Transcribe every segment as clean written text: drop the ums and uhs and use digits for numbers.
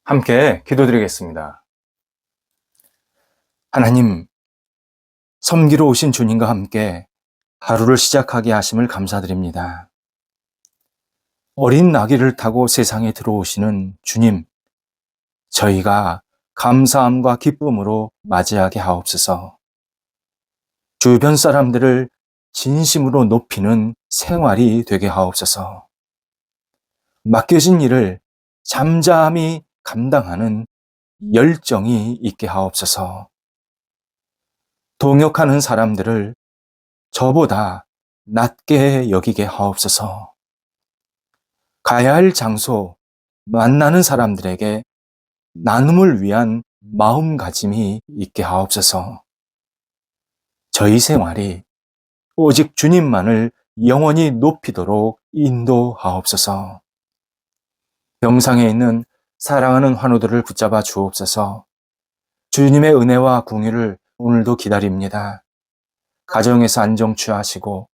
함께 기도드리겠습니다. 하나님, 섬기러 오신 주님과 함께 하루를 시작하게 하심을 감사드립니다. 어린 나귀를 타고 세상에 들어오시는 주님, 저희가 감사함과 기쁨으로 맞이하게 하옵소서. 주변 사람들을 진심으로 높이는 생활이 되게 하옵소서. 맡겨진 일을 잠잠히 감당하는 열정이 있게 하옵소서. 동역하는 사람들을 저보다 낮게 여기게 하옵소서. 가야 할 장소, 만나는 사람들에게 나눔을 위한 마음가짐이 있게 하옵소서. 저희 생활이 오직 주님만을 영원히 높이도록 인도하옵소서. 병상에 있는 사랑하는 환우들을 붙잡아 주옵소서. 주님의 은혜와 궁유를 오늘도 기다립니다. 가정에서 안정 취하시고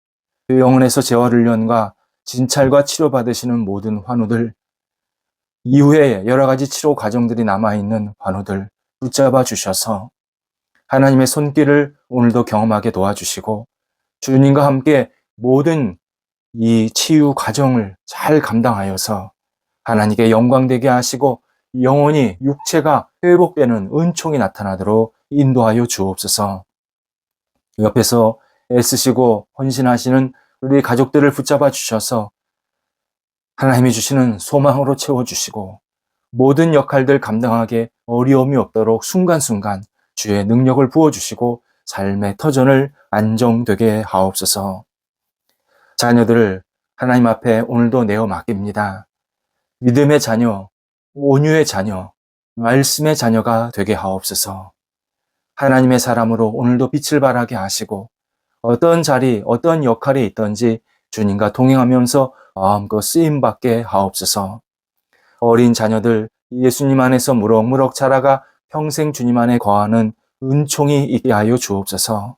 영혼에서 재활훈련과 진찰과 치료받으시는 모든 환우들, 이후에 여러 가지 치료 과정들이 남아있는 환우들 붙잡아 주셔서 하나님의 손길을 오늘도 경험하게 도와주시고 주님과 함께 모든 이 치유 과정을 잘 감당하여서 하나님께 영광되게 하시고 영원히 육체가 회복되는 은총이 나타나도록 인도하여 주옵소서. 옆에서 애쓰시고 헌신하시는 우리 가족들을 붙잡아 주셔서 하나님이 주시는 소망으로 채워주시고 모든 역할들 감당하게 어려움이 없도록 순간순간 주의 능력을 부어주시고 삶의 터전을 안정되게 하옵소서. 자녀들을 하나님 앞에 오늘도 내어 맡깁니다. 믿음의 자녀, 온유의 자녀, 말씀의 자녀가 되게 하옵소서. 하나님의 사람으로 오늘도 빛을 발하게 하시고 어떤 자리, 어떤 역할에 있든지 주님과 동행하면서 마음껏 쓰임받게 하옵소서. 어린 자녀들 예수님 안에서 무럭무럭 자라가 평생 주님 안에 거하는 은총이 있게 하여 주옵소서.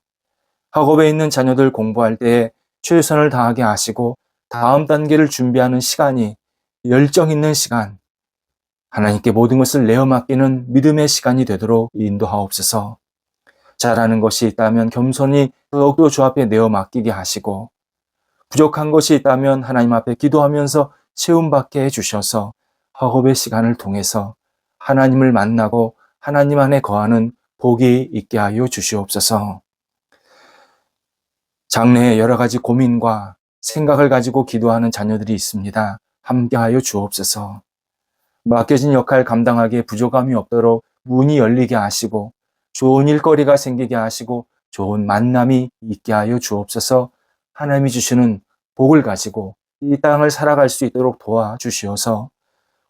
학업에 있는 자녀들 공부할 때에 최선을 다하게 하시고 다음 단계를 준비하는 시간이 열정 있는 시간, 하나님께 모든 것을 내어 맡기는 믿음의 시간이 되도록 인도하옵소서. 잘하는 것이 있다면 겸손히 더욱더 주 앞에 내어 맡기게 하시고 부족한 것이 있다면 하나님 앞에 기도하면서 채움받게 해주셔서 학업의 시간을 통해서 하나님을 만나고 하나님 안에 거하는 복이 있게 하여 주시옵소서. 장래에 여러 가지 고민과 생각을 가지고 기도하는 자녀들이 있습니다. 함께하여 주옵소서. 맡겨진 역할 감당하기에 부족함이 없도록 문이 열리게 하시고 좋은 일거리가 생기게 하시고 좋은 만남이 있게 하여 주옵소서. 하나님이 주시는 복을 가지고 이 땅을 살아갈 수 있도록 도와주시어서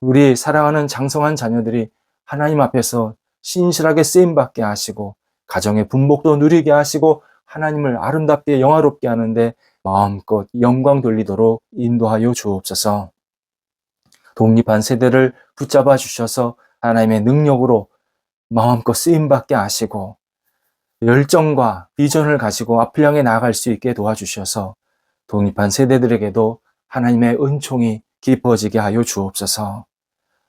우리 사랑하는 장성한 자녀들이 하나님 앞에서 신실하게 쓰임받게 하시고 가정의 분복도 누리게 하시고 하나님을 아름답게 영화롭게 하는데 마음껏 영광 돌리도록 인도하여 주옵소서. 독립한 세대를 붙잡아 주셔서 하나님의 능력으로 마음껏 쓰임받게 하시고 열정과 비전을 가지고 앞을 향해 나아갈 수 있게 도와주셔서 독립한 세대들에게도 하나님의 은총이 깊어지게 하여 주옵소서.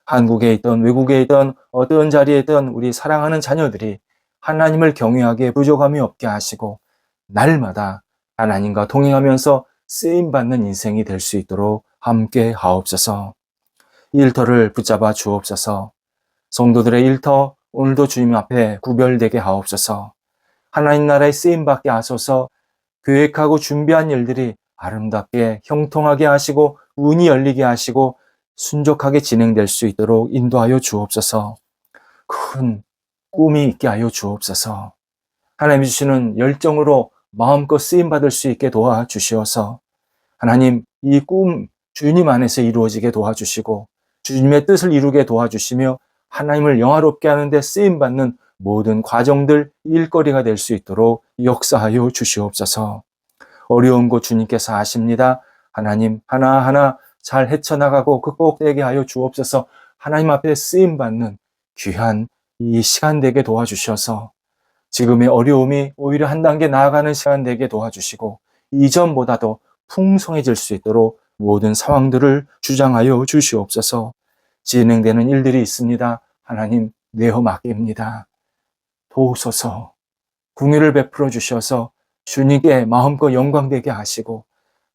한국에 있던 외국에 있던 어떤 자리에 있던 우리 사랑하는 자녀들이 하나님을 경외하기에 부족함이 없게 하시고 날마다 하나님과 동행하면서 쓰임받는 인생이 될 수 있도록 함께 하옵소서. 일터를 붙잡아 주옵소서. 성도들의 일터 오늘도 주님 앞에 구별되게 하옵소서. 하나님 나라에 쓰임받게 하소서. 계획하고 준비한 일들이 아름답게 형통하게 하시고 운이 열리게 하시고 순적하게 진행될 수 있도록 인도하여 주옵소서. 큰 꿈이 있게 하여 주옵소서. 하나님이 주시는 열정으로 마음껏 쓰임받을 수 있게 도와주시어서 하나님 이 꿈 주님 안에서 이루어지게 도와주시고 주님의 뜻을 이루게 도와주시며 하나님을 영화롭게 하는데 쓰임받는 모든 과정들 일거리가 될 수 있도록 역사하여 주시옵소서. 어려운 곳 주님께서 아십니다. 하나님 하나하나 잘 헤쳐나가고 극복되게 하여 주옵소서. 하나님 앞에 쓰임받는 귀한 이 시간 되게 도와주셔서 지금의 어려움이 오히려 한 단계 나아가는 시간 되게 도와주시고 이전보다도 풍성해질 수 있도록 모든 상황들을 주장하여 주시옵소서. 진행되는 일들이 있습니다. 하나님 내어 맡깁니다. 도우소서. 궁유를 베풀어 주셔서 주님께 마음껏 영광되게 하시고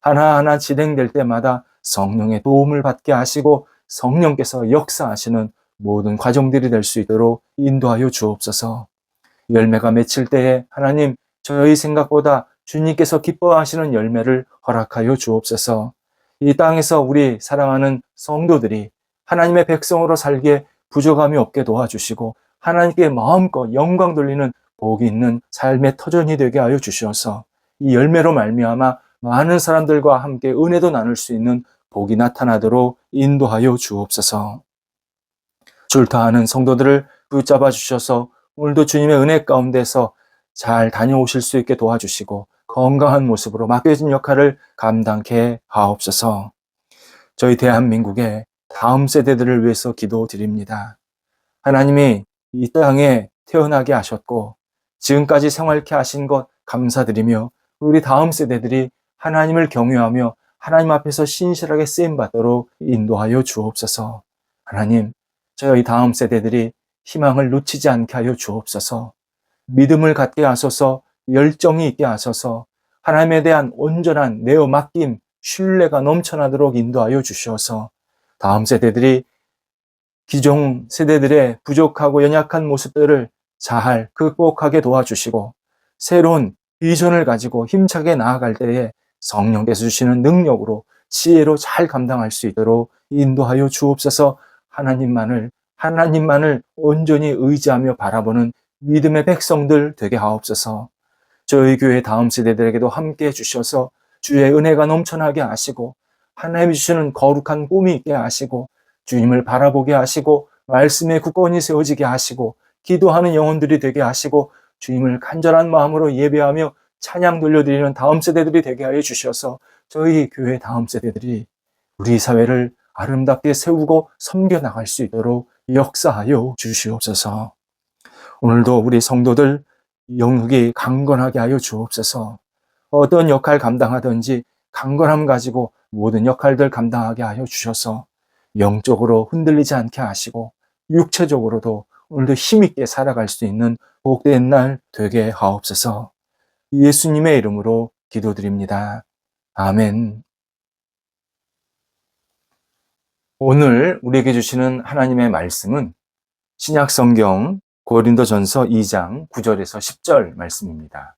하나하나 진행될 때마다 성령의 도움을 받게 하시고 성령께서 역사하시는 모든 과정들이 될 수 있도록 인도하여 주옵소서. 열매가 맺힐 때에 하나님 저희 생각보다 주님께서 기뻐하시는 열매를 허락하여 주옵소서. 이 땅에서 우리 사랑하는 성도들이 하나님의 백성으로 살기에 부족함이 없게 도와주시고 하나님께 마음껏 영광 돌리는 복이 있는 삶의 터전이 되게 하여 주셔서 이 열매로 말미암아 많은 사람들과 함께 은혜도 나눌 수 있는 복이 나타나도록 인도하여 주옵소서. 출타하는 성도들을 붙잡아 주셔서 오늘도 주님의 은혜 가운데서 잘 다녀오실 수 있게 도와주시고 건강한 모습으로 맡겨진 역할을 감당케 하옵소서. 저희 대한민국의 다음 세대들을 위해서 기도드립니다. 하나님이 이 땅에 태어나게 하셨고 지금까지 생활케 하신 것 감사드리며 우리 다음 세대들이 하나님을 경외하며 하나님 앞에서 신실하게 쓰임받도록 인도하여 주옵소서. 하나님, 저희 다음 세대들이 희망을 놓치지 않게 하여 주옵소서. 믿음을 갖게 하소서, 열정이 있게 하소서, 하나님에 대한 온전한 내어 맡김, 신뢰가 넘쳐나도록 인도하여 주셔서 다음 세대들이 기존 세대들의 부족하고 연약한 모습들을 잘 극복하게 도와주시고 새로운 비전을 가지고 힘차게 나아갈 때에 성령께서 주시는 능력으로 지혜로 잘 감당할 수 있도록 인도하여 주옵소서. 하나님만을 온전히 의지하며 바라보는 믿음의 백성들 되게 하옵소서. 저희 교회 다음 세대들에게도 함께 해주셔서 주의 은혜가 넘쳐나게 하시고 하나님이 주시는 거룩한 꿈이 있게 하시고 주님을 바라보게 하시고 말씀에 굳건히 세워지게 하시고 기도하는 영혼들이 되게 하시고 주님을 간절한 마음으로 예배하며 찬양 돌려드리는 다음 세대들이 되게 하여 주셔서 저희 교회 다음 세대들이 우리 사회를 아름답게 세우고 섬겨나갈 수 있도록 역사하여 주시옵소서. 오늘도 우리 성도들 영육이 강건하게 하여 주옵소서. 어떤 역할 감당하든지 강건함 가지고 모든 역할들 감당하게 하여 주셔서 영적으로 흔들리지 않게 하시고 육체적으로도 오늘도 힘있게 살아갈 수 있는 복된 날 되게 하옵소서. 예수님의 이름으로 기도드립니다. 아멘. 오늘 우리에게 주시는 하나님의 말씀은 신약성경 고린도전서 2장 9절에서 10절 말씀입니다.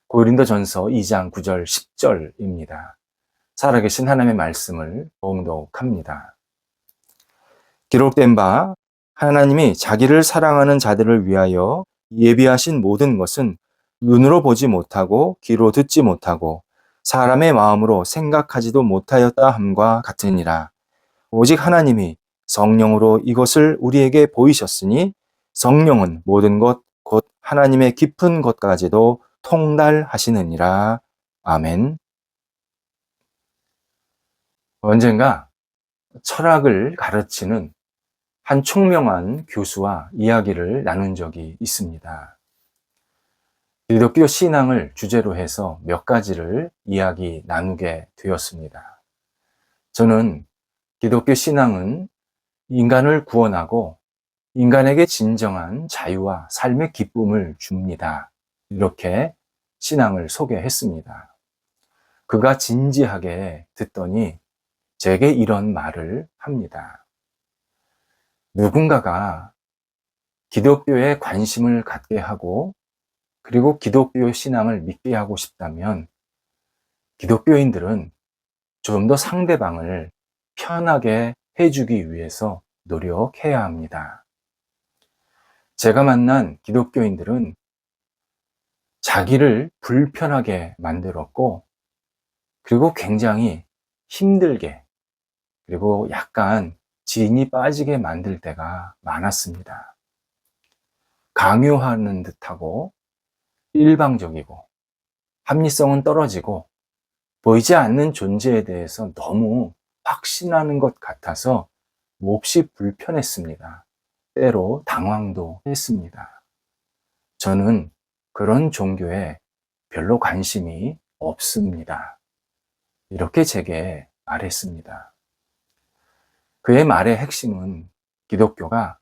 고린도전서 2장 9절 10절입니다. 살아계신 하나님의 말씀을 봉독합니다. 기록된 바 하나님이 자기를 사랑하는 자들을 위하여 예비하신 모든 것은 눈으로 보지 못하고 귀로 듣지 못하고 사람의 마음으로 생각하지도 못하였다 함과 같으니라. 오직 하나님이 성령으로 이것을 우리에게 보이셨으니 성령은 모든 것 곧 하나님의 깊은 것까지도 통달하시느니라. 아멘. 언젠가 철학을 가르치는 한 총명한 교수와 이야기를 나눈 적이 있습니다. 기독교 신앙을 주제로 해서 몇 가지를 이야기 나누게 되었습니다. 저는 기독교 신앙은 인간을 구원하고 인간에게 진정한 자유와 삶의 기쁨을 줍니다. 이렇게 신앙을 소개했습니다. 그가 진지하게 듣더니 제게 이런 말을 합니다. 누군가가 기독교에 관심을 갖게 하고 그리고 기독교 신앙을 믿게 하고 싶다면 기독교인들은 좀 더 상대방을 편하게 해주기 위해서 노력해야 합니다. 제가 만난 기독교인들은 자기를 불편하게 만들었고 그리고 굉장히 힘들게 그리고 약간 진이 빠지게 만들 때가 많았습니다. 강요하는 듯하고 일방적이고 합리성은 떨어지고 보이지 않는 존재에 대해서 너무 확신하는 것 같아서 몹시 불편했습니다. 때로 당황도 했습니다. 저는 그런 종교에 별로 관심이 없습니다. 이렇게 제게 말했습니다. 그의 말의 핵심은 기독교가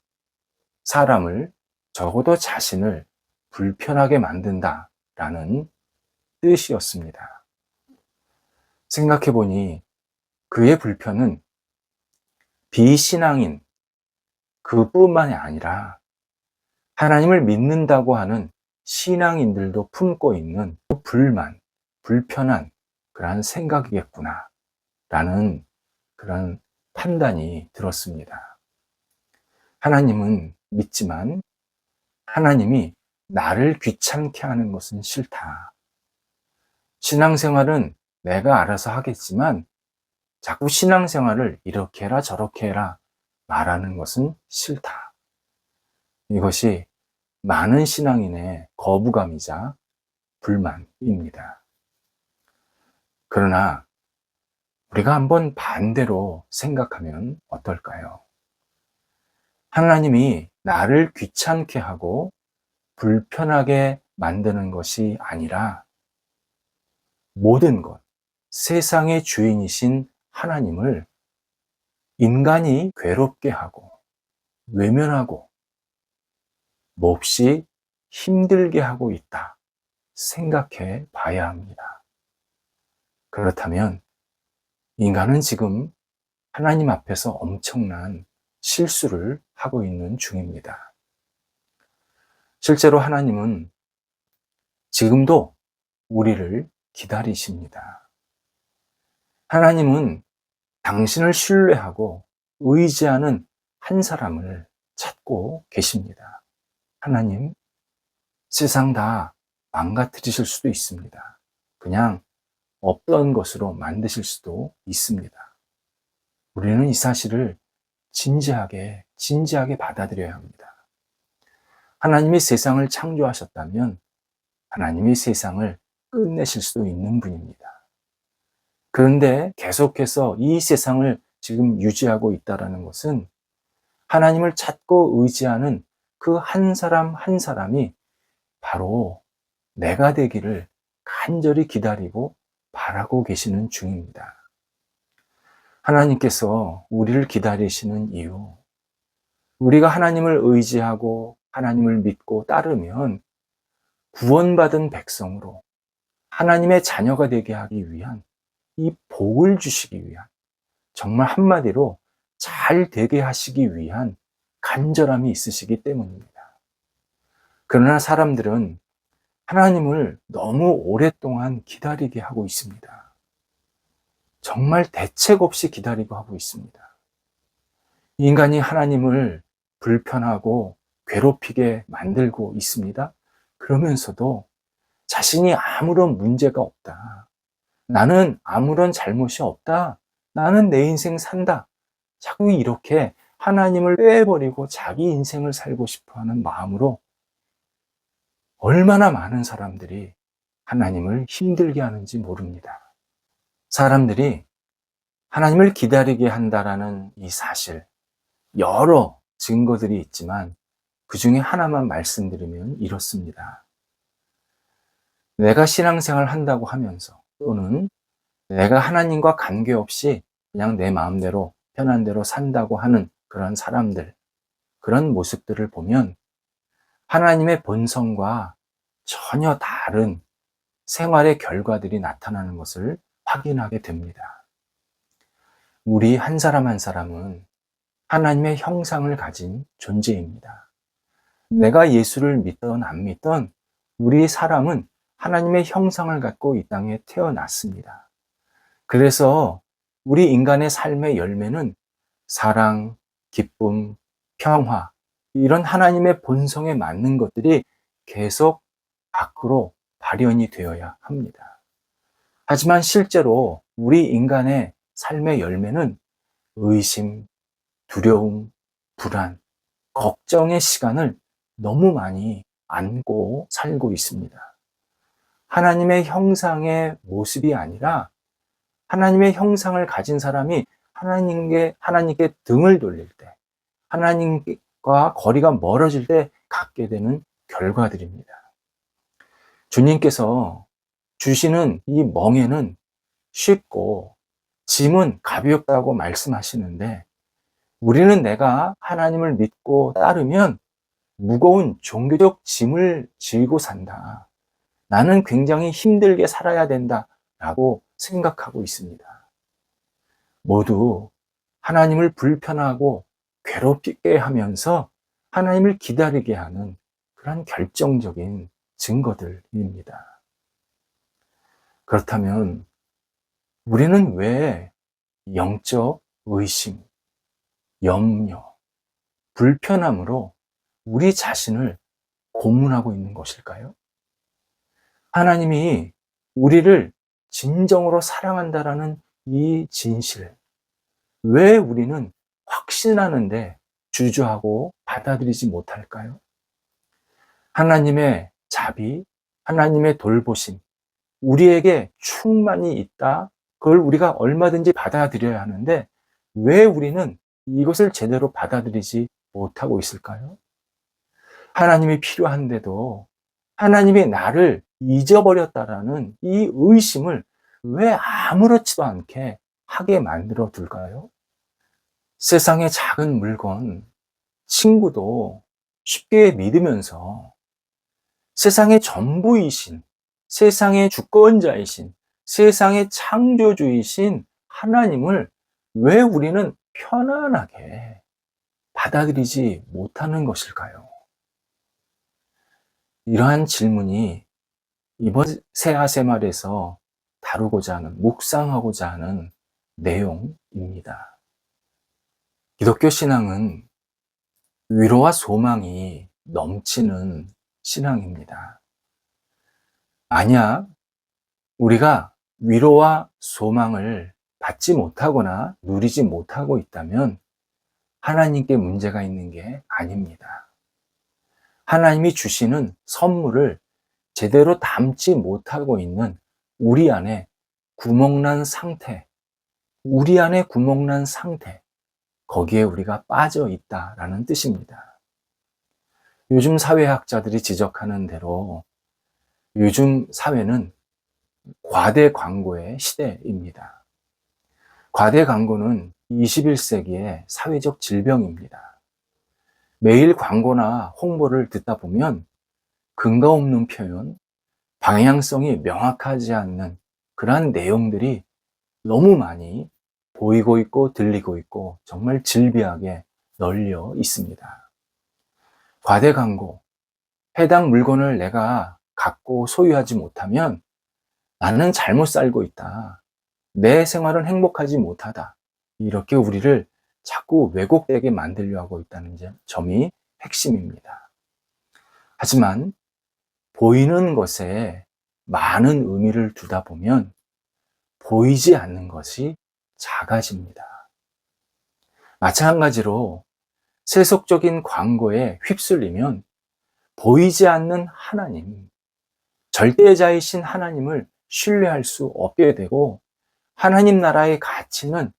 사람을, 적어도 자신을 불편하게 만든다라는 뜻이었습니다. 생각해보니 그의 불편은 비신앙인 그뿐만이 아니라 하나님을 믿는다고 하는 신앙인들도 품고 있는 불만, 불편한 그러한 생각이겠구나 라는 그런 판단이 들었습니다. 하나님은 믿지만 하나님이 나를 귀찮게 하는 것은 싫다. 신앙생활은 내가 알아서 하겠지만 자꾸 신앙생활을 이렇게 해라 저렇게 해라 말하는 것은 싫다. 이것이 많은 신앙인의 거부감이자 불만입니다. 그러나 우리가 한번 반대로 생각하면 어떨까요? 하나님이 나를 귀찮게 하고 불편하게 만드는 것이 아니라 모든 것, 세상의 주인이신 하나님을 인간이 괴롭게 하고 외면하고 몹시 힘들게 하고 있다 생각해 봐야 합니다. 그렇다면 인간은 지금 하나님 앞에서 엄청난 실수를 하고 있는 중입니다. 실제로 하나님은 지금도 우리를 기다리십니다. 하나님은 당신을 신뢰하고 의지하는 한 사람을 찾고 계십니다. 하나님, 세상 다 망가뜨리실 수도 있습니다. 그냥 없던 것으로 만드실 수도 있습니다. 우리는 이 사실을 진지하게 받아들여야 합니다. 하나님이 세상을 창조하셨다면 하나님이 세상을 끝내실 수도 있는 분입니다. 그런데 계속해서 이 세상을 지금 유지하고 있다는 것은 하나님을 찾고 의지하는 그 한 사람 한 사람이 바로 내가 되기를 간절히 기다리고 바라고 계시는 중입니다. 하나님께서 우리를 기다리시는 이유, 우리가 하나님을 의지하고 하나님을 믿고 따르면 구원받은 백성으로 하나님의 자녀가 되게 하기 위한 이 복을 주시기 위한, 정말 한마디로 잘 되게 하시기 위한 간절함이 있으시기 때문입니다. 그러나 사람들은 하나님을 너무 오랫동안 기다리게 하고 있습니다. 정말 대책 없이 기다리고 하고 있습니다. 인간이 하나님을 불편하고 괴롭히게 만들고 있습니다. 그러면서도 자신이 아무런 문제가 없다. 나는 아무런 잘못이 없다. 나는 내 인생 산다. 자꾸 이렇게 하나님을 빼버리고 자기 인생을 살고 싶어하는 마음으로 얼마나 많은 사람들이 하나님을 힘들게 하는지 모릅니다. 사람들이 하나님을 기다리게 한다라는 이 사실, 여러 증거들이 있지만 그 중에 하나만 말씀드리면 이렇습니다. 내가 신앙생활 한다고 하면서 또는 내가 하나님과 관계없이 그냥 내 마음대로 편한 대로 산다고 하는 그런 사람들, 그런 모습들을 보면 하나님의 본성과 전혀 다른 생활의 결과들이 나타나는 것을 확인하게 됩니다. 우리 한 사람 한 사람은 하나님의 형상을 가진 존재입니다. 내가 예수를 믿던 안 믿던 우리 사람은 하나님의 형상을 갖고 이 땅에 태어났습니다. 그래서 우리 인간의 삶의 열매는 사랑, 기쁨, 평화, 이런 하나님의 본성에 맞는 것들이 계속 밖으로 발현이 되어야 합니다. 하지만 실제로 우리 인간의 삶의 열매는 의심, 두려움, 불안, 걱정의 시간을 너무 많이 안고 살고 있습니다. 하나님의 형상의 모습이 아니라 하나님의 형상을 가진 사람이 하나님께 등을 돌릴 때, 하나님과 거리가 멀어질 때 갖게 되는 결과들입니다. 주님께서 주시는 이 멍에는 쉽고 짐은 가볍다고 말씀하시는데 우리는 내가 하나님을 믿고 따르면 무거운 종교적 짐을 지고 산다. 나는 굉장히 힘들게 살아야 된다라고 생각하고 있습니다. 모두 하나님을 불편하고 괴롭게 하면서 하나님을 기다리게 하는 그런 결정적인 증거들입니다. 그렇다면 우리는 왜 영적 의심, 염려, 불편함으로 우리 자신을 고문하고 있는 것일까요? 하나님이 우리를 진정으로 사랑한다라는 이 진실, 왜 우리는 확신하는데 주저하고 받아들이지 못할까요? 하나님의 자비, 하나님의 돌보심, 우리에게 충만히 있다. 그걸 우리가 얼마든지 받아들여야 하는데 왜 우리는 이것을 제대로 받아들이지 못하고 있을까요? 하나님이 필요한데도 하나님이 나를 잊어버렸다라는 이 의심을 왜 아무렇지도 않게 하게 만들어 둘까요? 세상의 작은 물건, 친구도 쉽게 믿으면서 세상의 전부이신, 세상의 주권자이신, 세상의 창조주이신 하나님을 왜 우리는 편안하게 받아들이지 못하는 것일까요? 이러한 질문이 이번 새하세말에서 다루고자 하는, 묵상하고자 하는 내용입니다. 기독교 신앙은 위로와 소망이 넘치는 신앙입니다. 만약 우리가 위로와 소망을 받지 못하거나 누리지 못하고 있다면 하나님께 문제가 있는 게 아닙니다. 하나님이 주시는 선물을 제대로 담지 못하고 있는 우리 안에 구멍난 상태, 거기에 우리가 빠져 있다라는 뜻입니다. 요즘 사회학자들이 지적하는 대로 요즘 사회는 과대 광고의 시대입니다. 과대 광고는 21세기의 사회적 질병입니다. 매일 광고나 홍보를 듣다 보면 근거 없는 표현, 방향성이 명확하지 않는 그러한 내용들이 너무 많이 보이고 있고 들리고 있고 정말 질비하게 널려 있습니다. 과대 광고, 해당 물건을 내가 갖고 소유하지 못하면 나는 잘못 살고 있다. 내 생활은 행복하지 못하다. 이렇게 우리를 자꾸 왜곡되게 만들려 하고 있다는 점이 핵심입니다. 하지만 보이는 것에 많은 의미를 두다 보면 보이지 않는 것이 작아집니다. 마찬가지로 세속적인 광고에 휩쓸리면 보이지 않는 하나님, 절대자이신 하나님을 신뢰할 수 없게 되고 하나님 나라의 가치는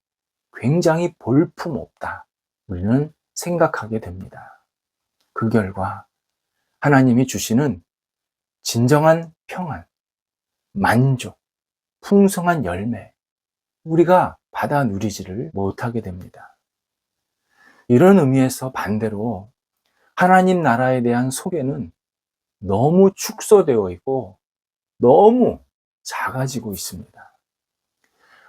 굉장히 볼품없다. 우리는 생각하게 됩니다. 그 결과 하나님이 주시는 진정한 평안, 만족, 풍성한 열매, 우리가 받아 누리지를 못하게 됩니다. 이런 의미에서 반대로 하나님 나라에 대한 소개는 너무 축소되어 있고 너무 작아지고 있습니다.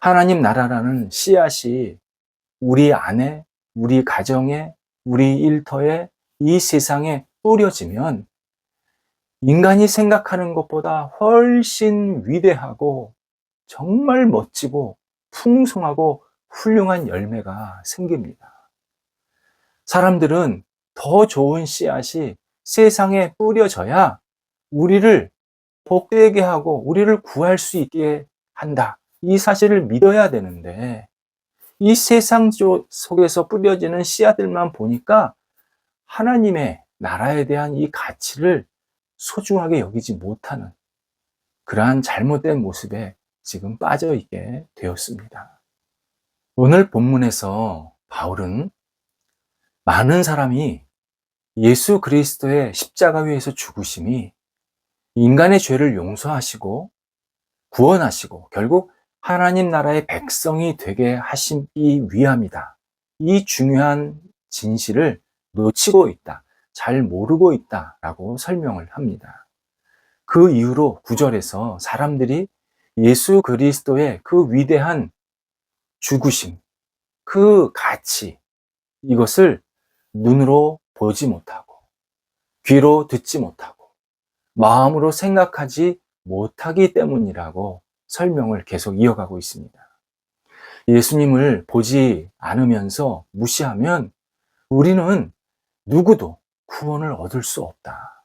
하나님 나라라는 씨앗이 우리 안에, 우리 가정에, 우리 일터에, 이 세상에 뿌려지면 인간이 생각하는 것보다 훨씬 위대하고 정말 멋지고 풍성하고 훌륭한 열매가 생깁니다. 사람들은 더 좋은 씨앗이 세상에 뿌려져야 우리를 복되게 하고 우리를 구할 수 있게 한다. 이 사실을 믿어야 되는데 이 세상 속에서 뿌려지는 씨앗들만 보니까 하나님의 나라에 대한 이 가치를 소중하게 여기지 못하는 그러한 잘못된 모습에 지금 빠져 있게 되었습니다. 오늘 본문에서 바울은 많은 사람이 예수 그리스도의 십자가 위에서 죽으심이 인간의 죄를 용서하시고 구원하시고 결국 하나님 나라의 백성이 되게 하시기 위함이다. 이 중요한 진실을 놓치고 있다. 잘 모르고 있다라고 설명을 합니다. 그 이후로 9절에서 사람들이 예수 그리스도의 그 위대한 죽으심, 그 가치, 이것을 눈으로 보지 못하고, 귀로 듣지 못하고, 마음으로 생각하지 못하기 때문이라고 설명을 계속 이어가고 있습니다. 예수님을 보지 않으면서 무시하면 우리는 누구도 구원을 얻을 수 없다.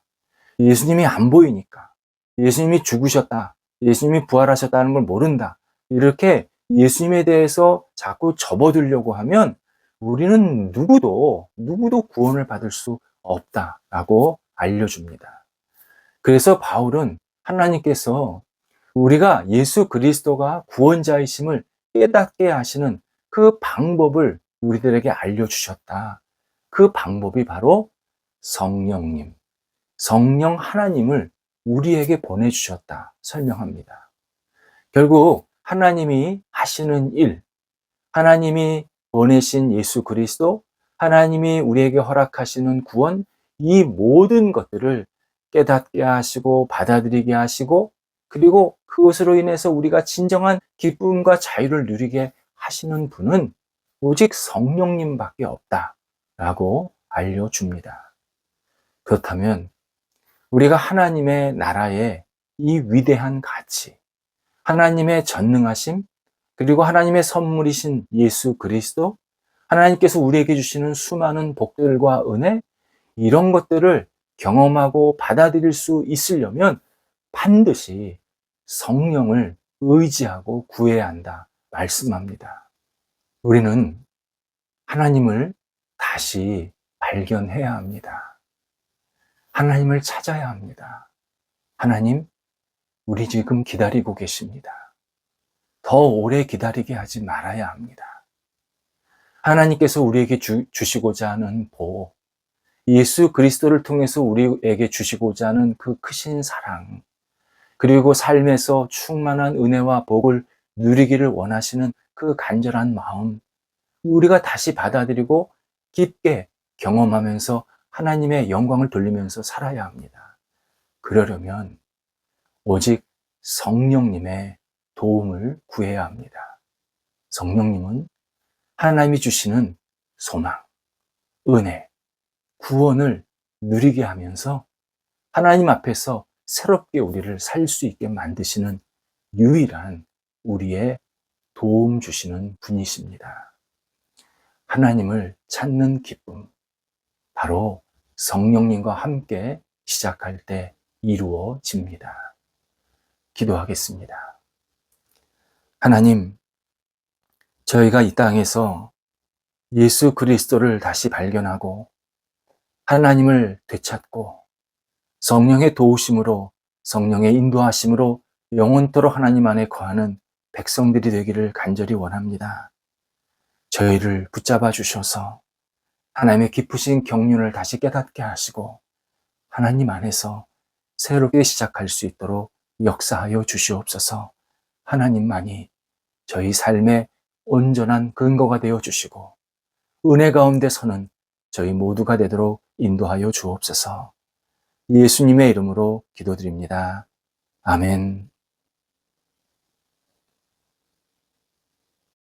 예수님이 안 보이니까, 예수님이 죽으셨다, 예수님이 부활하셨다는 걸 모른다, 이렇게 예수님에 대해서 자꾸 접어들려고 하면 우리는 누구도 구원을 받을 수 없다라고 알려줍니다. 그래서 바울은 하나님께서 우리가 예수 그리스도가 구원자이심을 깨닫게 하시는 그 방법을 우리들에게 알려주셨다. 그 방법이 바로 성령님, 성령 하나님을 우리에게 보내주셨다 설명합니다. 결국 하나님이 하시는 일, 하나님이 보내신 예수 그리스도, 하나님이 우리에게 허락하시는 구원, 이 모든 것들을 깨닫게 하시고 받아들이게 하시고, 그리고 그것으로 인해서 우리가 진정한 기쁨과 자유를 누리게 하시는 분은 오직 성령님밖에 없다라고 알려줍니다. 그렇다면 우리가 하나님의 나라의 이 위대한 가치, 하나님의 전능하심, 그리고 하나님의 선물이신 예수 그리스도, 하나님께서 우리에게 주시는 수많은 복들과 은혜, 이런 것들을 경험하고 받아들일 수 있으려면 반드시 성령을 의지하고 구해야 한다 말씀합니다. 우리는 하나님을 다시 발견해야 합니다. 하나님을 찾아야 합니다. 하나님, 우리 지금 기다리고 계십니다. 더 오래 기다리게 하지 말아야 합니다. 하나님께서 우리에게 주시고자 하는 복, 예수 그리스도를 통해서 우리에게 주시고자 하는 그 크신 사랑, 그리고 삶에서 충만한 은혜와 복을 누리기를 원하시는 그 간절한 마음, 우리가 다시 받아들이고 깊게 경험하면서 하나님의 영광을 돌리면서 살아야 합니다. 그러려면 오직 성령님의 도움을 구해야 합니다. 성령님은 하나님이 주시는 소망, 은혜, 구원을 누리게 하면서 하나님 앞에서 새롭게 우리를 살 수 있게 만드시는 유일한 우리의 도움 주시는 분이십니다. 하나님을 찾는 기쁨, 바로 성령님과 함께 시작할 때 이루어집니다. 기도하겠습니다. 하나님, 저희가 이 땅에서 예수 그리스도를 다시 발견하고 하나님을 되찾고 성령의 도우심으로, 성령의 인도하심으로 영원토록 하나님 안에 거하는 백성들이 되기를 간절히 원합니다. 저희를 붙잡아 주셔서 하나님의 깊으신 경륜을 다시 깨닫게 하시고 하나님 안에서 새롭게 시작할 수 있도록 역사하여 주시옵소서. 하나님만이 저희 삶의 온전한 근거가 되어 주시고 은혜 가운데 서는 저희 모두가 되도록 인도하여 주옵소서. 예수님의 이름으로 기도드립니다. 아멘.